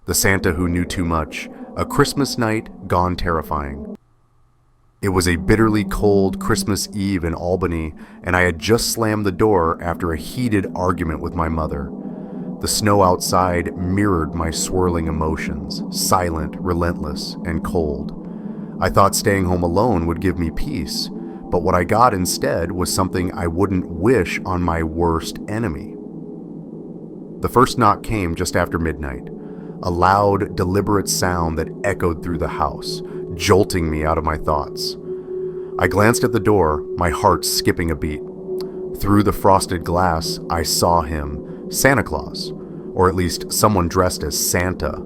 The Santa who knew too much, a Christmas night gone terrifying. It was a bitterly cold Christmas Eve in Albany, and I had just slammed the door after a heated argument with my mother. The snow outside mirrored my swirling emotions, silent, relentless, and cold. I thought staying home alone would give me peace, but what I got instead was something I wouldn't wish on my worst enemy. The first knock came just after midnight, a loud, deliberate sound that echoed through the house, jolting me out of my thoughts. I glanced at the door, my heart skipping a beat. Through the frosted glass, I saw him, Santa Claus, or at least someone dressed as Santa.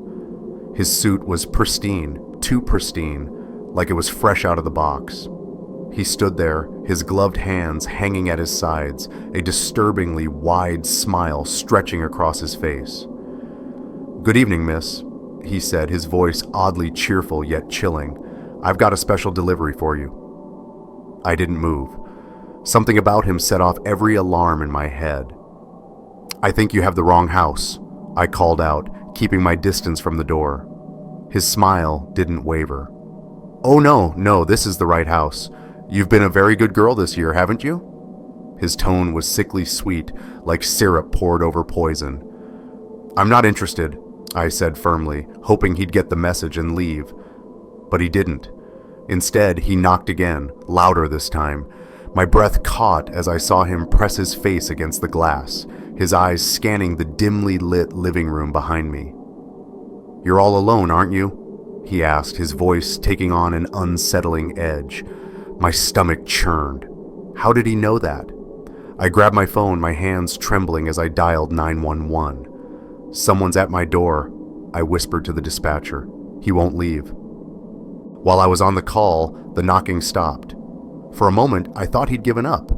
His suit was pristine, too pristine, like it was fresh out of the box. He stood there, his gloved hands hanging at his sides, a disturbingly wide smile stretching across his face. "Good evening, miss," he said, his voice oddly cheerful yet chilling. "I've got a special delivery for you." I didn't move. Something about him set off every alarm in my head. "I think you have the wrong house," I called out, keeping my distance from the door. His smile didn't waver. "Oh no, this is the right house. You've been a very good girl this year, haven't you?" His tone was sickly sweet, like syrup poured over poison. "I'm not interested," I said firmly, hoping he'd get the message and leave. But he didn't. Instead, he knocked again, louder this time. My breath caught as I saw him press his face against the glass, his eyes scanning the dimly lit living room behind me. "You're all alone, aren't you?" he asked, his voice taking on an unsettling edge. My stomach churned. How did he know that? I grabbed my phone, my hands trembling as I dialed 911. "Someone's at my door," I whispered to the dispatcher. "He won't leave." While I was on the call, the knocking stopped. For a moment, I thought he'd given up,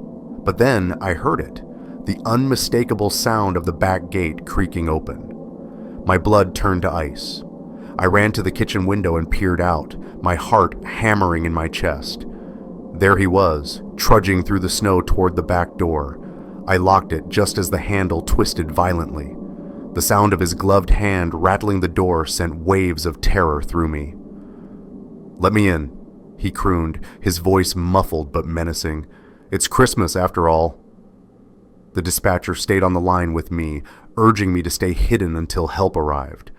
but then I heard it, the unmistakable sound of the back gate creaking open. My blood turned to ice. I ran to the kitchen window and peered out, my heart hammering in my chest. There he was, trudging through the snow toward the back door. I locked it just as the handle twisted violently. The sound of his gloved hand rattling the door sent waves of terror through me. "Let me in," he crooned, his voice muffled but menacing. "It's Christmas after all." The dispatcher stayed on the line with me, urging me to stay hidden until help arrived.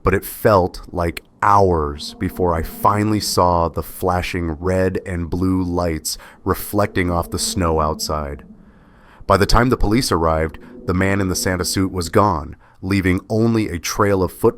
But it felt like hours before I finally saw the flashing red and blue lights reflecting off the snow outside. By the time the police arrived, the man in the Santa suit was gone, leaving only a trail of footprints